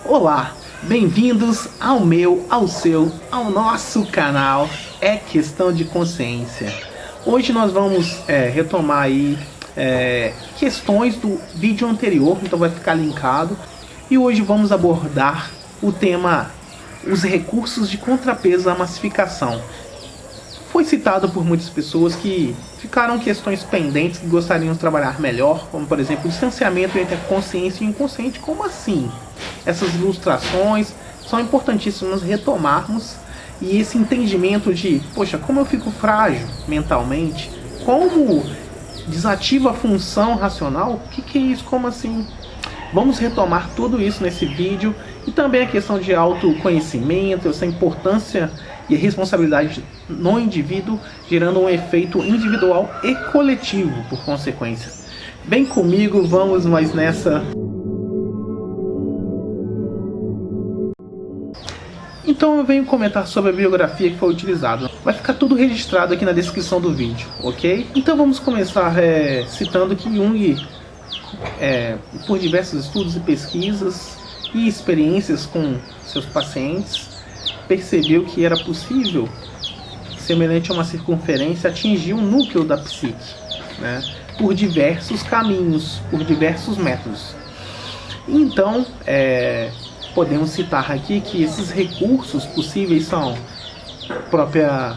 Olá, bem-vindos ao seu, ao nosso canal É Questão de Consciência. Hoje nós vamos retomar aí questões do vídeo anterior, então vai ficar linkado. E hoje vamos abordar o tema os recursos de contrapeso à massificação. Foi citado por muitas pessoas que ficaram questões pendentes que gostariam de trabalhar melhor, como por exemplo o distanciamento entre a consciência e o inconsciente. Como assim? Essas ilustrações são importantíssimas retomarmos, e esse entendimento de, poxa, como eu fico frágil mentalmente, como desativa a função racional, o que é isso, como assim? Vamos retomar tudo isso nesse vídeo, e também a questão de autoconhecimento, essa importância e a responsabilidade no indivíduo, gerando um efeito individual e coletivo por consequência. Vem comigo, vamos mais nessa. Então eu venho comentar sobre a biografia que foi utilizada. Vai ficar tudo registrado aqui na descrição do vídeo, ok? Então vamos começar citando que Jung, por diversos estudos e pesquisas e experiências com seus pacientes, percebeu que era possível, semelhante a uma circunferência, atingir o núcleo da psique, né, por diversos caminhos, por diversos métodos. Então, podemos citar aqui que esses recursos possíveis são a própria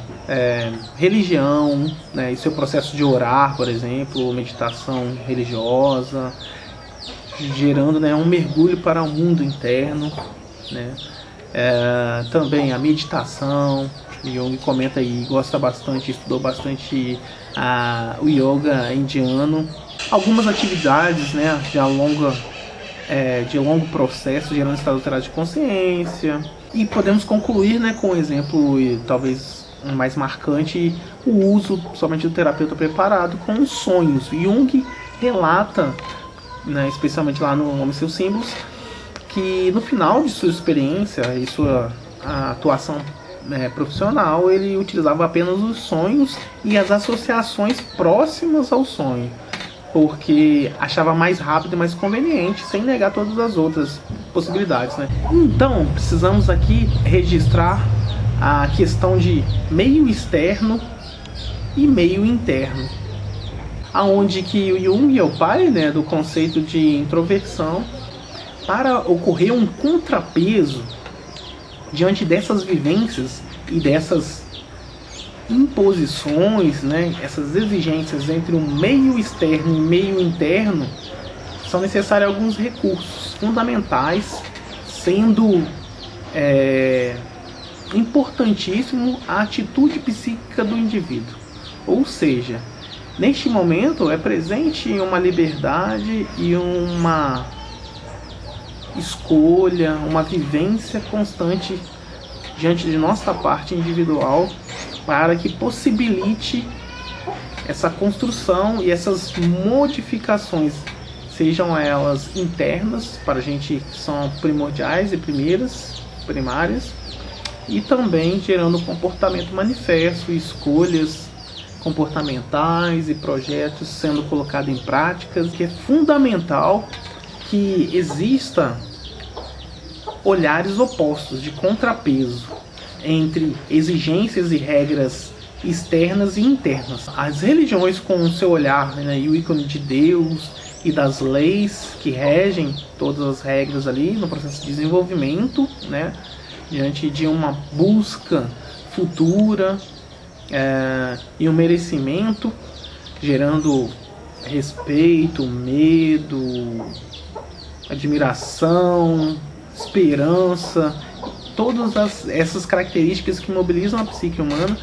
religião, né, e seu processo de orar, por exemplo, meditação religiosa, gerando, né, um mergulho para o mundo interno, né. Também a meditação. Jung comenta aí, gosta bastante, estudou bastante o yoga indiano. Algumas atividades, né, de longo processo, gerando estado alterado de consciência. E podemos concluir, né, com um exemplo, e talvez mais marcante, o uso somente do terapeuta preparado com os sonhos. Jung relata, né, especialmente lá no Homem e seus Símbolos, que no final de sua experiência e sua atuação profissional, ele utilizava apenas os sonhos e as associações próximas ao sonho, porque achava mais rápido e mais conveniente, sem negar todas as outras possibilidades, né? Então, precisamos aqui registrar a questão de meio externo e meio interno, aonde que o Jung é o pai, né, do conceito de introversão. Para ocorrer um contrapeso diante dessas vivências e dessas imposições, né, essas exigências entre o meio externo e o meio interno, são necessários alguns recursos fundamentais, sendo importantíssimo a atitude psíquica do indivíduo. Ou seja, neste momento é presente uma liberdade e uma escolha, uma vivência constante diante de nossa parte individual, para que possibilite essa construção e essas modificações, sejam elas internas, para a gente, que são primordiais e primárias, e também gerando comportamento manifesto, escolhas comportamentais e projetos sendo colocados em práticas, que é fundamental que exista olhares opostos de contrapeso entre exigências e regras externas e internas. As religiões, com o seu olhar, né, e o ícone de Deus e das leis que regem todas as regras ali no processo de desenvolvimento, né, diante de uma busca futura e um merecimento, gerando respeito, medo, admiração, esperança, todas essas características que mobilizam a psique humana,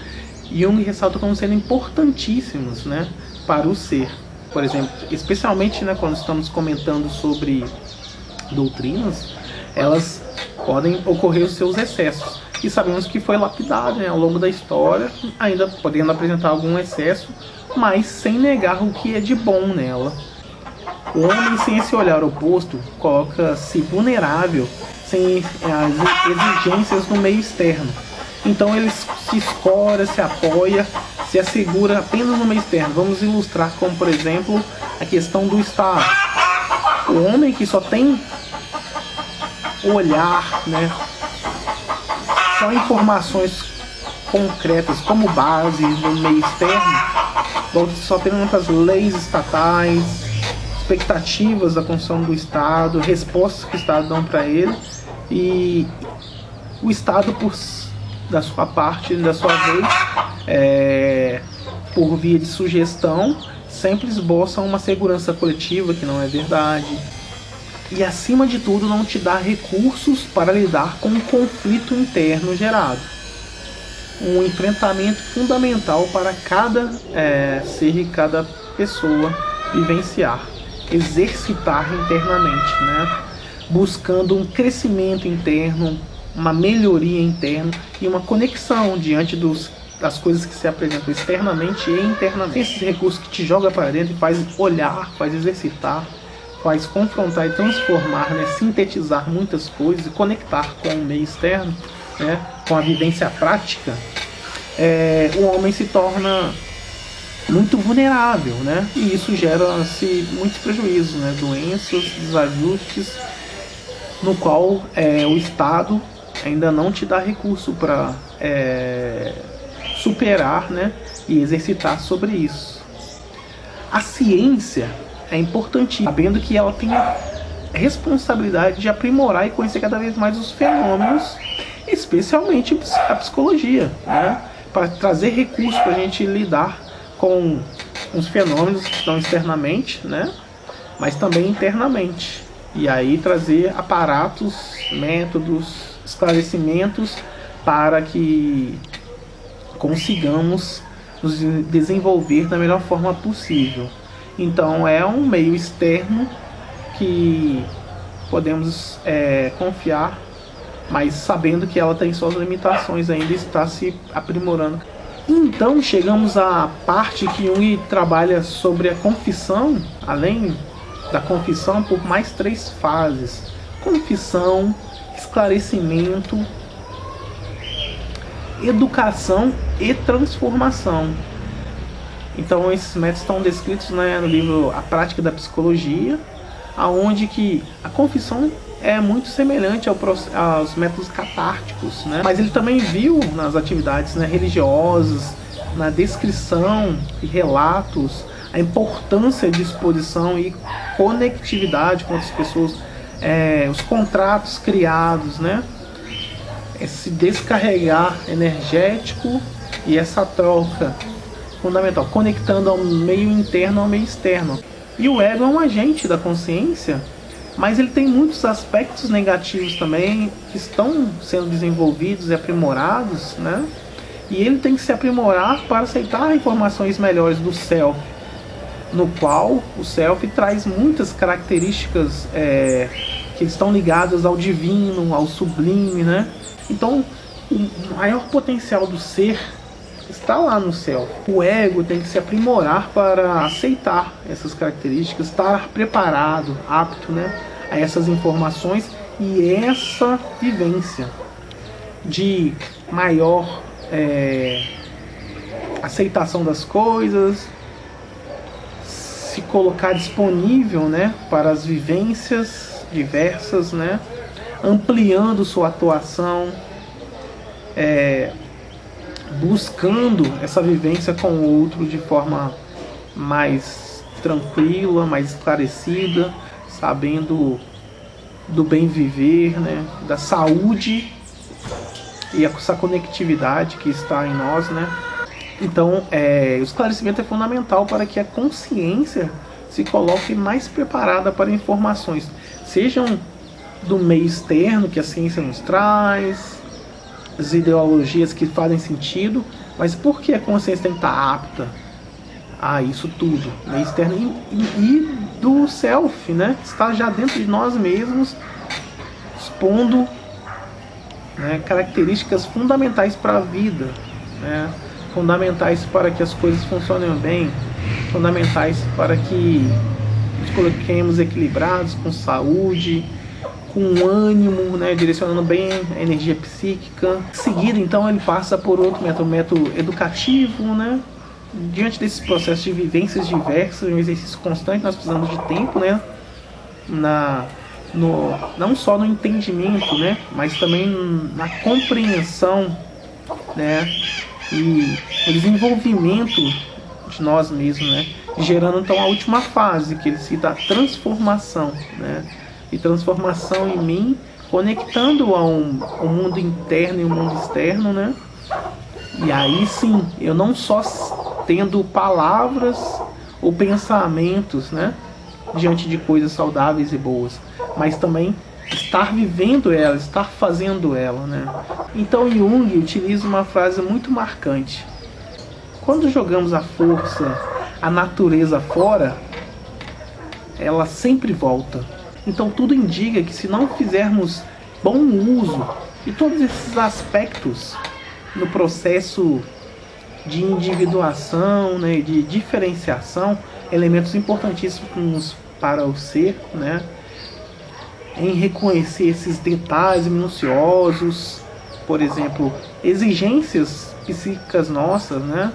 Jung ressalta como sendo importantíssimas, né, para o ser. Por exemplo, especialmente, né, quando estamos comentando sobre doutrinas, elas podem ocorrer os seus excessos, e sabemos que foi lapidado, né, ao longo da história, ainda podendo apresentar algum excesso, mas sem negar o que é de bom nela. O homem, sem esse olhar oposto, coloca-se vulnerável, sem as exigências do meio externo. Então ele se escora, se apoia, se assegura apenas no meio externo. Vamos ilustrar como, por exemplo, a questão do Estado. O homem que só tem olhar, né? São informações concretas como base no meio externo, só tendo as leis estatais, expectativas da construção do Estado, respostas que o Estado dão para ele, e o Estado, da sua parte, da sua vez, por via de sugestão, sempre esboçam uma segurança coletiva que não é verdade. E, acima de tudo, não te dá recursos para lidar com um conflito interno gerado. Um enfrentamento fundamental para cada ser e cada pessoa vivenciar, exercitar internamente, né? Buscando um crescimento interno, uma melhoria interna e uma conexão diante das coisas que se apresentam externamente e internamente. Tem esses recursos que te joga para dentro e faz olhar, faz exercitar, faz confrontar e transformar, né? Sintetizar muitas coisas e conectar com o meio externo, né? Com a vivência prática. O homem se torna muito vulnerável, né? E isso gera-se muitos prejuízos, né? Doenças, desajustes, no qual o Estado ainda não te dá recurso para superar, né? E exercitar sobre isso. A ciência é importante, sabendo que ela tem a responsabilidade de aprimorar e conhecer cada vez mais os fenômenos, especialmente a psicologia, né? Para trazer recursos para a gente lidar com os fenômenos que estão externamente, né? Mas também internamente. E aí trazer aparatos, métodos, esclarecimentos para que consigamos nos desenvolver da melhor forma possível. Então é um meio externo que podemos confiar, mas sabendo que ela tem suas limitações ainda, está se aprimorando. Então chegamos à parte que Jung trabalha sobre a confissão, além da confissão, por mais 3 fases: confissão, esclarecimento, educação e transformação. Então esses métodos estão descritos, né, no livro A Prática da Psicologia, aonde que a confissão é muito semelhante aos métodos catárticos, né? Mas ele também viu nas atividades, né, religiosas, na descrição e relatos, a importância de exposição e conectividade com outras pessoas, os contratos criados, né? Esse descarregar energético e essa troca fundamental, conectando ao meio interno ao meio externo. E o ego é um agente da consciência, mas ele tem muitos aspectos negativos também que estão sendo desenvolvidos e aprimorados, né? E ele tem que se aprimorar para aceitar informações melhores do self, no qual o self traz muitas características que estão ligadas ao divino, ao sublime, né? Então, o maior potencial do ser está lá no self. O ego tem que se aprimorar para aceitar essas características, estar preparado, apto, né, a essas informações e essa vivência de maior aceitação das coisas, se colocar disponível, né, para as vivências diversas, né, ampliando sua atuação, buscando essa vivência com o outro de forma mais tranquila, mais esclarecida, sabendo do bem viver, né, da saúde e essa conectividade que está em nós, né? Então, o esclarecimento é fundamental para que a consciência se coloque mais preparada para informações, sejam do meio externo que a ciência nos traz, as ideologias que fazem sentido, mas por que a consciência tem que estar apta a isso tudo, meio externo e do self, né, que está já dentro de nós mesmos, expondo, né, características fundamentais para a vida, né, fundamentais para que as coisas funcionem bem, fundamentais para que nos coloquemos equilibrados, com saúde, com ânimo, né, direcionando bem a energia psíquica. Em seguida, então, ele passa por outro método educativo, né? Diante desses processos de vivências diversas, um exercício constante, nós precisamos de tempo, né, na não só no entendimento, né, mas também na compreensão, né, e o desenvolvimento de nós mesmos, né, gerando então a última fase, que ele cita a transformação, né, e transformação em mim, conectando ao mundo interno e o mundo externo, né, e aí sim, eu não só tendo palavras ou pensamentos, né, diante de coisas saudáveis e boas, mas também estar vivendo ela, estar fazendo ela, né? Então Jung utiliza uma frase muito marcante: quando jogamos a força, a natureza fora, ela sempre volta. Então tudo indica que se não fizermos bom uso de todos esses aspectos no processo de individuação, né, de diferenciação, elementos importantíssimos para o ser, né, em reconhecer esses detalhes minuciosos, por exemplo, exigências psíquicas nossas, né,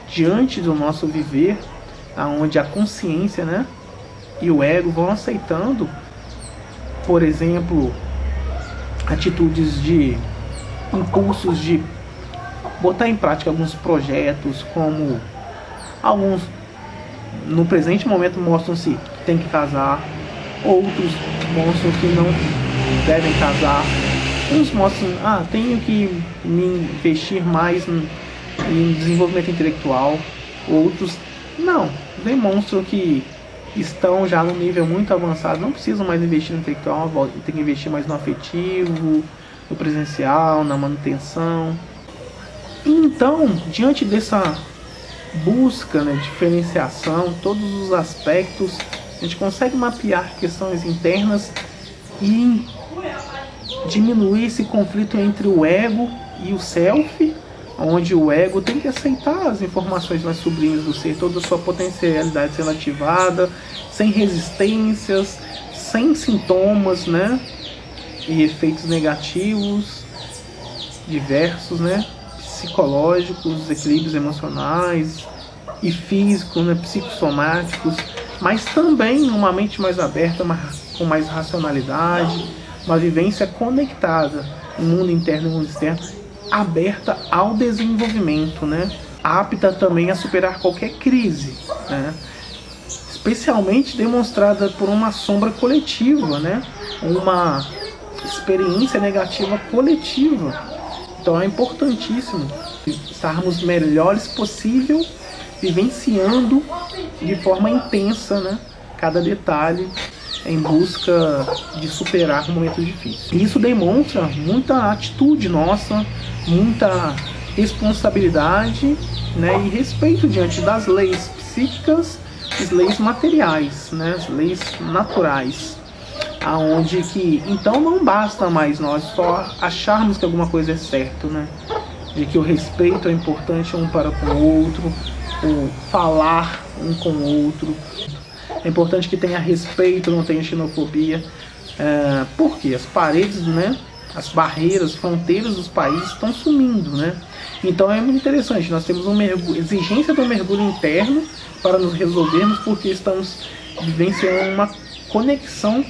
diante do nosso viver, aonde a consciência, né, e o ego vão aceitando, por exemplo, atitudes de impulsos de botar em prática alguns projetos, como alguns no presente momento mostram-se que tem que casar, outros mostram que não devem casar, uns mostram, tenho que me investir mais em desenvolvimento intelectual, outros não, demonstram que estão já no nível muito avançado, não precisam mais investir no intelectual, tem que investir mais no afetivo, no presencial, na manutenção. Então, diante dessa busca, né, diferenciação, todos os aspectos, a gente consegue mapear questões internas e diminuir esse conflito entre o ego e o self, onde o ego tem que aceitar as informações mais sublimes do ser, toda a sua potencialidade sendo ativada, sem resistências, sem sintomas, né, e efeitos negativos diversos, né, psicológicos, equilíbrios emocionais e físicos, né, psicossomáticos, mas também uma mente mais aberta, com mais racionalidade, uma vivência conectada, o mundo interno e o mundo externo, aberta ao desenvolvimento, né, apta também a superar qualquer crise, né, especialmente demonstrada por uma sombra coletiva, né, uma experiência negativa coletiva. Então é importantíssimo estarmos melhores possível, vivenciando de forma intensa, né, cada detalhe, em busca de superar momentos difíceis. Isso demonstra muita atitude nossa, muita responsabilidade, né, e respeito diante das leis psíquicas, as leis materiais, né, as leis naturais. Aonde que então não basta mais nós só acharmos que alguma coisa é certo, né? De que o respeito é importante um para com o outro, o falar um com o outro. É importante que tenha respeito, não tenha xenofobia, porque as paredes, né? As barreiras, fronteiras dos países estão sumindo, né? Então é muito interessante. Nós temos uma exigência do mergulho interno para nos resolvermos, porque estamos vivenciando uma conexão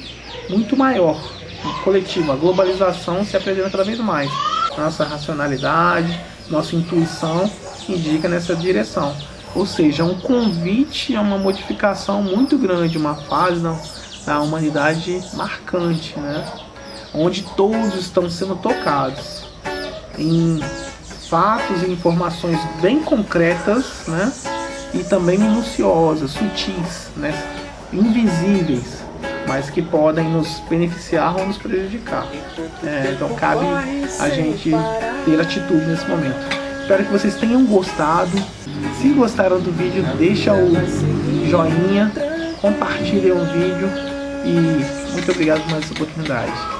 muito maior, coletiva. A globalização se apresenta cada vez mais. Nossa racionalidade, nossa intuição indica nessa direção. Ou seja, um convite a uma modificação muito grande, uma fase da humanidade marcante, né? Onde todos estão sendo tocados em fatos e informações bem concretas, né? E também minuciosas, sutis, né? Invisíveis, mas que podem nos beneficiar ou nos prejudicar. Então cabe a gente ter atitude nesse momento. Espero que vocês tenham gostado. Se gostaram do vídeo, deixa o joinha, compartilhem o vídeo e muito obrigado por mais essa oportunidade.